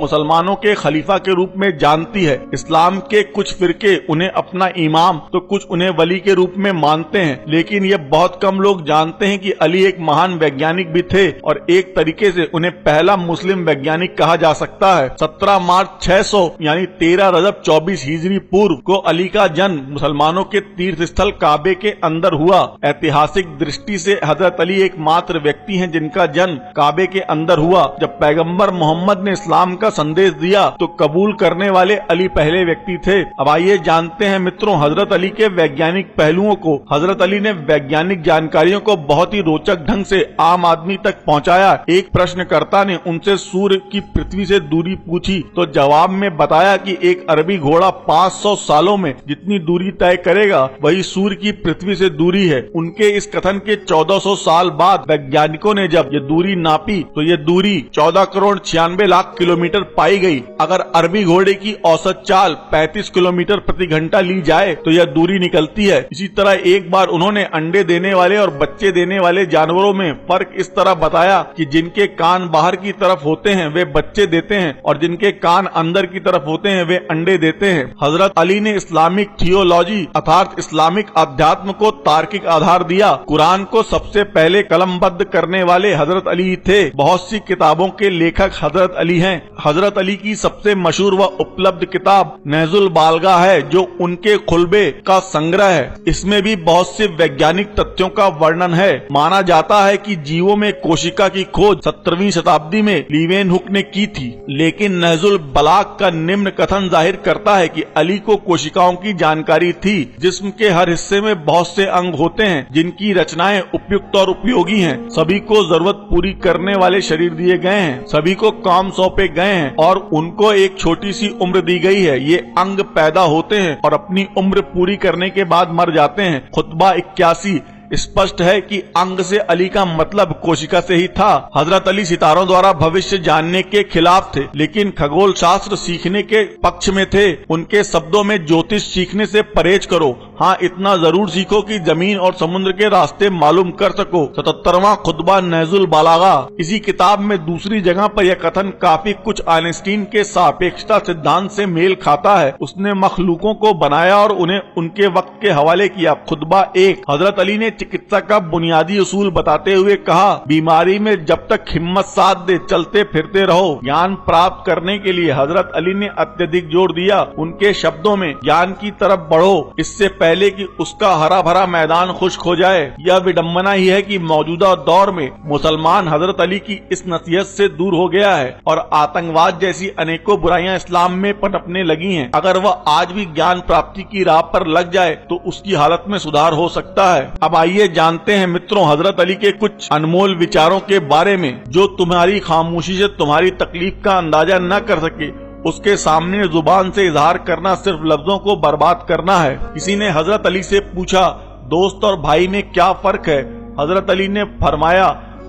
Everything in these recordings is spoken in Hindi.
मुसलमानों के खलीफा के रूप में जानती है। इस्लाम के कुछ फिरके उन्हें अपना इमाम तो कुछ उन्हें वली के रूप में मानते हैं, लेकिन ये बहुत कम लोग जानते हैं कि अली एक महान वैज्ञानिक भी थे और एक तरीके से उन्हें पहला मुस्लिम वैज्ञानिक कहा जा सकता है। 17 मार्च 600 यानी 13 रजब 24 हिजरी पूर्व को अली का जन्म मुसलमानों के तीर्थ स्थल काबे के अंदर हुआ। ऐतिहासिक दृष्टि से हजरत अली एकमात्र व्यक्ति हैं जिनका जन्म काबे के अंदर हुआ। जब पैगंबर मोहम्मद ने इस्लाम का संदेश दिया तो कबूल करने वाले अली पहले व्यक्ति थे। अब आइए जानते हैं मित्रों हजरत अली के वैज्ञानिक पहलुओं को। हजरत अली ने वैज्ञानिक जानकारियों को बहुत ही रोचक ढंग से आम आदमी तक पहुंचाया। एक प्रश्नकर्ता ने उनसे सूर्य की पृथ्वी से दूरी पूछी तो जवाब में बताया कि एक अरबी घोड़ा 500 सालों में जितनी दूरी तय करेगा वही सूर्य की पृथ्वी से दूरी है। उनके इस कथन के 1400 साल बाद वैज्ञानिकों ने जब ये दूरी नापी तो ये दूरी 14 करोड़ 96 लाख किलोमीटर पाई गई। अगर अरबी घोड़े की औसत चाल 35 किलोमीटर प्रति घंटा ली जाए तो यह दूरी निकलती है। इसी तरह एक बार उन्होंने अंडे देने वाले और बच्चे देने वाले जानवरों में फर्क इस तरह बताया कि जिनके कान बाहर की तरफ होते हैं वे बच्चे देते हैं और जिनके कान अंदर की तरफ होते हैं वे अंडे देते हैं। हजरत अली ने इस्लामिक थियोलॉजी अर्थात इस्लामिक अध्यात्म को तार्किक आधार दिया। कुरान को सबसे पहले कलमबद्ध करने वाले हजरत अली थे। बहुत सी किताबों के लेखक हजरत अली हैं। हजरत अली की सबसे मशहूर व उपलब्ध किताब नहजुल बालगा है जो उनके खुलबे का संग्रह है। इसमें भी बहुत से वैज्ञानिक तथ्यों का वर्णन है। माना जाता है कि जीवों में कोशिका की खोज 17वीं शताब्दी में लीवेनहुक ने की थी, लेकिन नहजुल बलाग का निम्न कथन जाहिर करता है कि अली को कोशिकाओं की जानकारी थी। जिस्म के हर हिस्से में बहुत से अंग होते हैं जिनकी रचनाएं उपयुक्त और उपयोगी हैं। सभी को जरूरत पूरी करने वाले शरीर दिए गए हैं, सभी को काम सौंपे गए हैं और उनको एक छोटी सी उम्र दी गई है। ये अंग पैदा होते हैं और अपनी उम्र पूरी करने के बाद मर जाते हैं। खुतबा 81 स्पष्ट है कि अंग से अली का मतलब कोशिका से ही था। हजरत अली सितारों द्वारा भविष्य जानने के खिलाफ थे, लेकिन खगोल शास्त्र सीखने के पक्ष में थे। उनके शब्दों में ज्योतिष सीखने से परहेज करो, हाँ इतना जरूर सीखो कि जमीन और समुद्र के रास्ते मालूम कर सको। 77वां खुतबा नहजुल बालागा। इसी किताब में दूसरी जगह पर यह कथन काफी कुछ आइंस्टीन के सापेक्षता सिद्धांत से मेल खाता है। उसने मखलूकों को बनाया और उन्हें उनके वक्त के हवाले किया। खुतबा 1। हजरत अली ने चिकित्सा का बुनियादी उसूल बताते हुए कहा, बीमारी में जब तक हिम्मत साथ दे चलते फिरते रहो। ज्ञान प्राप्त करने के लिए हजरत अली ने अत्यधिक जोर दिया। उनके शब्दों में ज्ञान की तरफ बढ़ो इससे पहले कि उसका हरा भरा मैदान खुश्क हो जाए। यह विडम्बना ही है कि मौजूदा दौर में मुसलमान हजरत अली की इस नसीहत से दूर हो गया है और आतंकवाद जैसी अनेकों बुराइयां इस्लाम में पनपने लगी हैं। अगर वह आज भी ज्ञान प्राप्ति की राह पर लग जाए तो उसकी हालत में सुधार हो सकता है। अब आइए जानते हैं मित्रों हजरत अली के कुछ अनमोल विचारों के बारे में। जो तुम्हारी खामोशी से तुम्हारी तकलीफ का अंदाजा न कर सके उसके सामने जुबान से इजहार करना सिर्फ लफ्जों को बर्बाद करना है। किसी ने हजरत अली से पूछा, दोस्त और भाई में क्या फर्क है? हजरत अली ने फरमाया,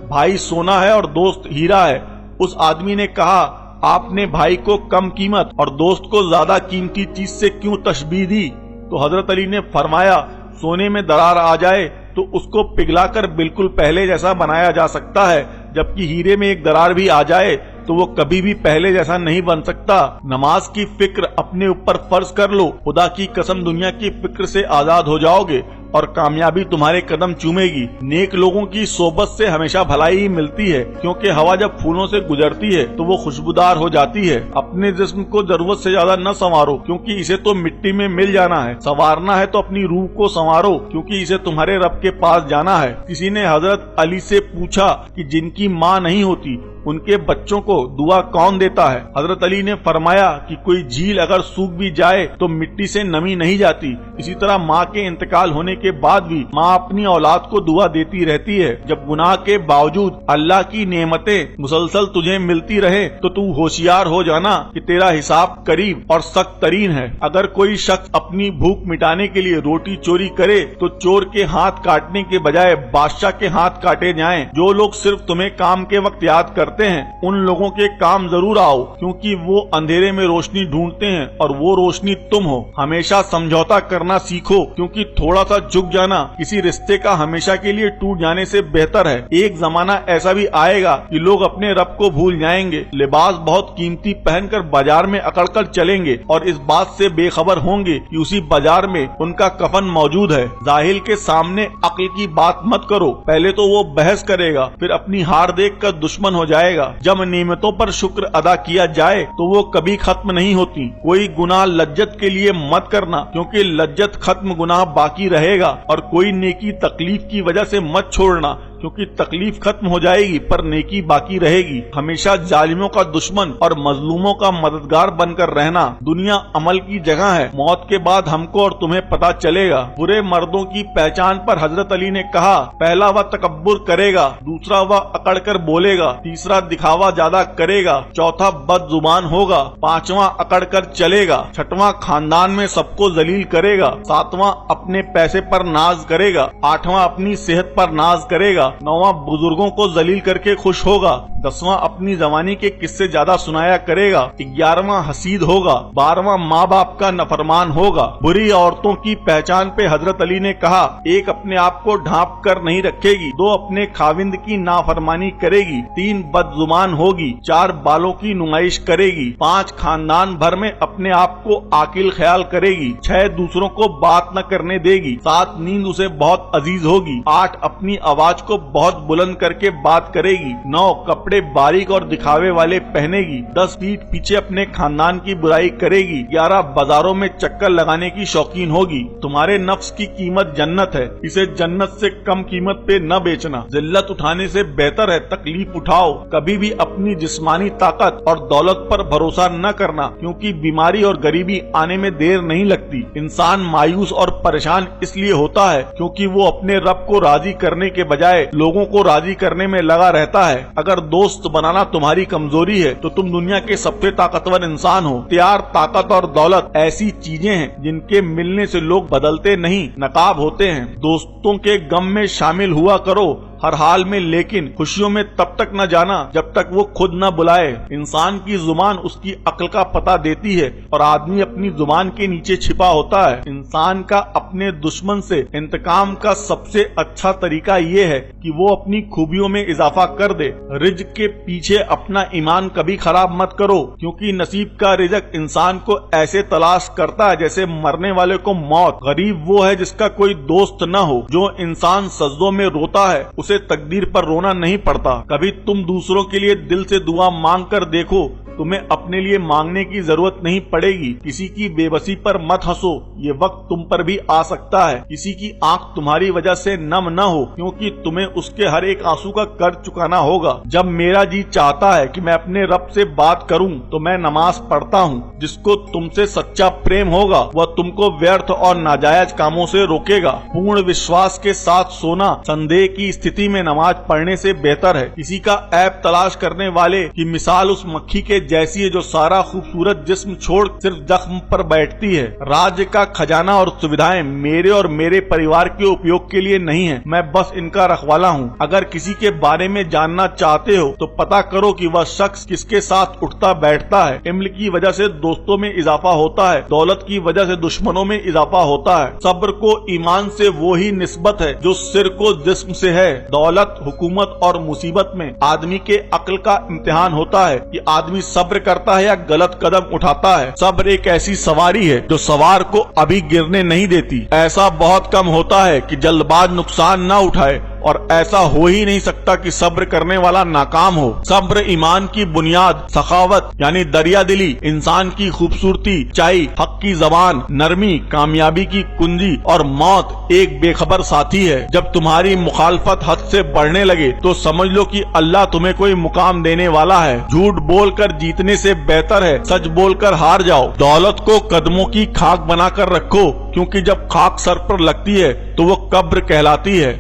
भाई सोना है और दोस्त हीरा है। उस आदमी ने कहा, आपने भाई को कम कीमत और दोस्त को ज्यादा कीमती चीज से क्यों तशबीह दी? तो हजरत अली ने फरमाया, सोने में दरार आ जाए तो उसको पिघलाकर बिल्कुल पहले जैसा बनाया जा सकता है, जबकि हीरे में एक दरार भी आ जाए तो वो कभी भी पहले जैसा नहीं बन सकता। नमाज की फिक्र अपने ऊपर फर्ज कर लो, खुदा की कसम दुनिया की फिक्र से आजाद हो जाओगे और कामयाबी तुम्हारे कदम चूमेगी। नेक लोगों की सोबत से हमेशा भलाई ही मिलती है, क्योंकि हवा जब फूलों से गुजरती है तो वो खुशबूदार हो जाती है। अपने जिस्म को जरूरत से ज्यादा न संवारो, क्योंकि इसे तो मिट्टी में मिल जाना है। संवारना है तो अपनी रूह को संवारो, क्योंकि इसे तुम्हारे रब के पास जाना है। किसी ने हजरत अली से पूछा कि जिनकी माँ नहीं होती उनके बच्चों को दुआ कौन देता है? हजरत अली ने फरमाया कि कोई झील अगर सूख भी जाए तो मिट्टी से नमी नहीं जाती। इसी तरह माँ के इंतकाल होने के बाद भी माँ अपनी औलाद को दुआ देती रहती है। जब गुनाह के बावजूद अल्लाह की नेमतें मुसलसल तुझे मिलती रहे तो तू होशियार हो जाना कि तेरा हिसाब करीब और सख्त तरीन है। अगर कोई शख्स अपनी भूख मिटाने के लिए रोटी चोरी करे तो चोर के हाथ काटने के बजाय बादशाह के हाथ काटे जाएं। जो लोग सिर्फ तुम्हें काम के वक्त याद करते हैं उन लोगों के काम जरूर आओ, क्योंकि वो अंधेरे में रोशनी ढूंढते हैं और वो रोशनी तुम हो। हमेशा समझौता करना सीखो, क्योंकि थोड़ा सा झुक जाना किसी रिश्ते का हमेशा के लिए टूट जाने से बेहतर है। एक जमाना ऐसा भी आएगा कि लोग अपने रब को भूल जाएंगे, लिबास बहुत कीमती पहनकर बाजार में अकड़कर चलेंगे और इस बात से बेखबर होंगे कि उसी बाजार में उनका कफन मौजूद है। जाहिल के सामने अक्ल की बात मत करो, पहले तो वो बहस करेगा, फिर अपनी हार देखकर दुश्मन हो जाएगा। जब नेमतों पर शुक्र अदा किया जाए तो वो कभी खत्म नहीं होती। कोई गुनाह लज्जत के लिए मत करना, क्योंकि लज्जत खत्म गुनाह बाकी रहेगा, और कोई नेकी तकलीफ की वजह से मत छोड़ना, क्योंकि तकलीफ खत्म हो जाएगी पर नेकी बाकी रहेगी। हमेशा जालिमों का दुश्मन और मजलूमों का मददगार बनकर रहना। दुनिया अमल की जगह है, मौत के बाद हमको और तुम्हें पता चलेगा। बुरे मर्दों की पहचान पर हजरत अली ने कहा, पहला वह तकब्बुर करेगा, दूसरा वह अकड़ कर बोलेगा, तीसरा दिखावा ज्यादा करेगा, चौथा बदजुबान होगा, पांचवा अकड़ कर चलेगा, छठवां खानदान में सबको जलील करेगा, सातवां अपने पैसे पर नाज करेगा, आठवां अपनी सेहत पर नाज करेगा, नौवां बुजुर्गों को जलील करके खुश होगा, 10वां अपनी जवानी के किस्से ज्यादा सुनाया करेगा, 11वां हसीद होगा, 12वां माँ बाप का नफरमान होगा। बुरी औरतों की पहचान पे हजरत अली ने कहा, एक अपने आप को ढांप कर नहीं रखेगी, 2 अपने खाविंद की नाफरमानी करेगी, 3 बदजुबान होगी, 4 बालों की नुमाइश करेगी, 5 खानदान भर में अपने आप को आकिल ख्याल करेगी, 6 दूसरों को बात न करने देगी, 7 नींद उसे बहुत अजीज होगी, 8 अपनी आवाज को बहुत बुलंद करके बात करेगी, 9 कपड़े बारीक और दिखावे वाले पहनेगी, 10 पीठ पीछे अपने खानदान की बुराई करेगी, 11 बाजारों में चक्कर लगाने की शौकीन होगी। तुम्हारे नफ्स की कीमत जन्नत है, इसे जन्नत से कम कीमत पे न बेचना। जिल्लत उठाने से बेहतर है तकलीफ उठाओ। कभी भी अपनी जिस्मानी ताकत और दौलत पर भरोसा न करना, क्योंकि बीमारी और गरीबी आने में देर नहीं लगती। इंसान मायूस और परेशान इसलिए होता है क्योंकि वो अपने रब को राजी करने के बजाय लोगों को राजी करने में लगा रहता है। अगर दोस्त बनाना तुम्हारी कमजोरी है तो तुम दुनिया के सबसे ताकतवर इंसान हो। प्यार, ताकत और दौलत ऐसी चीजें हैं जिनके मिलने से लोग बदलते नहीं, नकाब होते हैं। दोस्तों के गम में शामिल हुआ करो हर हाल में, लेकिन खुशियों में तब तक न जाना जब तक वो खुद न बुलाए। इंसान की जुबान उसकी अक्ल का पता देती है और आदमी अपनी जुबान के नीचे छिपा होता है। इंसान का अपने दुश्मन से इंतकाम का सबसे अच्छा तरीका ये है कि वो अपनी खूबियों में इजाफा कर दे। रिज्क के पीछे अपना ईमान कभी खराब मत करो, क्योंकि नसीब का रिज्क इंसान को ऐसे तलाश करता है जैसे मरने वाले को मौत। गरीब वो है जिसका कोई दोस्त न हो। जो इंसान सजदों में रोता है उसे तकदीर पर रोना नहीं पड़ता। कभी तुम दूसरों के लिए दिल से दुआ मांग कर देखो, तुम्हें अपने लिए मांगने की जरूरत नहीं पड़ेगी। किसी की बेबसी पर मत हंसो, ये वक्त तुम पर भी आ सकता है। किसी की आंख तुम्हारी वजह से नम न हो, क्योंकि तुम्हें उसके हर एक आंसू का कर्ज चुकाना होगा। जब मेरा जी चाहता है कि मैं अपने रब से बात करूं तो मैं नमाज पढ़ता हूं। जिसको तुमसे सच्चा प्रेम होगा वह तुमको व्यर्थ और नाजायज कामों से रोकेगा। पूर्ण विश्वास के साथ सोना संदेह की स्थिति में नमाज पढ़ने से बेहतर है। किसी का ऐब तलाश करने वाले की मिसाल उस मक्खी के जैसी है जो सारा खूबसूरत जिस्म छोड़ सिर्फ जख्म पर बैठती है। राज्य का खजाना और सुविधाएं मेरे और मेरे परिवार के उपयोग के लिए नहीं है, मैं बस इनका रखवाला हूँ। अगर किसी के बारे में जानना चाहते हो तो पता करो कि वह शख्स किसके साथ उठता बैठता है। इल्म की वजह से दोस्तों में इजाफा होता है, दौलत की वजह से दुश्मनों में इजाफा होता है। सब्र को ईमान से वो ही निस्बत है जो सिर को जिस्म से है। दौलत, हुकूमत और मुसीबत में आदमी के अक्ल का इम्तिहान होता है कि आदमी सब्र करता है या गलत कदम उठाता है। सब्र एक ऐसी सवारी है जो सवार को अभी गिरने नहीं देती। ऐसा बहुत कम होता है कि जल्दबाज नुकसान न उठाए, और ऐसा हो ही नहीं सकता कि सब्र करने वाला नाकाम हो। सब्र ईमान की बुनियाद, सखावत यानी दरिया दिली, इंसान की खूबसूरती, चाई, हक की जबान, नरमी, कामयाबी की कुंजी, और मौत एक बेखबर साथी है। जब तुम्हारी मुखालफत हद से बढ़ने लगे तो समझ लो कि अल्लाह तुम्हें कोई मुकाम देने वाला है। झूठ बोलकर जीतने से बेहतर है सच बोलकर हार जाओ। दौलत को कदमों की खाक बनाकर रखो, क्योंकि जब खाक सर पर लगती है तो वो कब्र कहलाती है।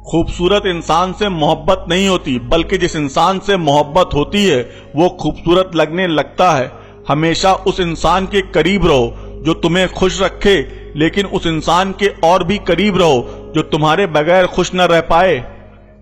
खूबसूरत इंसान से मोहब्बत नहीं होती, बल्कि जिस इंसान से मोहब्बत होती है वो खूबसूरत लगने लगता है। हमेशा उस इंसान के करीब रहो जो तुम्हें खुश रखे, लेकिन उस इंसान के और भी करीब रहो जो तुम्हारे बगैर खुश न रह पाए।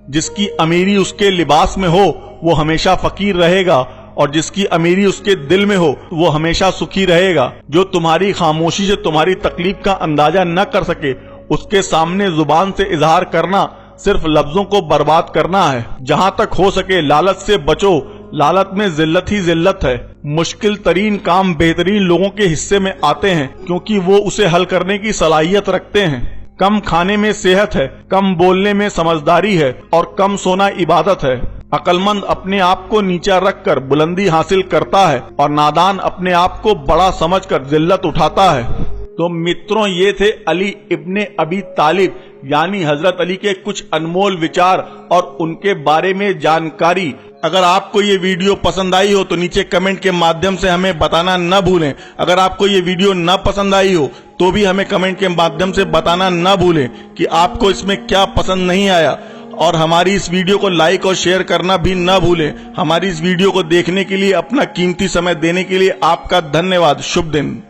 जिसकी अमीरी उसके लिबास में हो वो हमेशा फकीर रहेगा, और जिसकी अमीरी उसके दिल में हो वो हमेशा सुखी रहेगा। जो तुम्हारी खामोशी से तुम्हारी तकलीफ का अंदाजा न कर सके उसके सामने जुबान से इजहार करना सिर्फ लफ्जों को बर्बाद करना है। जहां तक हो सके लालच से बचो, लालच में जिल्लत ही जिल्लत है। मुश्किल तरीन काम बेहतरीन लोगों के हिस्से में आते हैं क्योंकि वो उसे हल करने की सलाहियत रखते हैं। कम खाने में सेहत है, कम बोलने में समझदारी है और कम सोना इबादत है। अक्लमंद अपने आप को नीचा रखकर बुलंदी हासिल करता है और नादान अपने आप को बड़ा समझकर जिल्लत उठाता है। तो मित्रों, ये थे अली इब्ने अबी तालिब यानी हजरत अली के कुछ अनमोल विचार और उनके बारे में जानकारी। अगर आपको ये वीडियो पसंद आई हो तो नीचे कमेंट के माध्यम से हमें बताना न भूलें। अगर आपको ये वीडियो न पसंद आई हो तो भी हमें कमेंट के माध्यम से बताना न भूलें कि आपको इसमें क्या पसंद नहीं आया। और हमारी इस वीडियो को लाइक और शेयर करना भी न भूलें। हमारी इस वीडियो को देखने के लिए, अपना कीमती समय देने के लिए आपका धन्यवाद। शुभ दिन।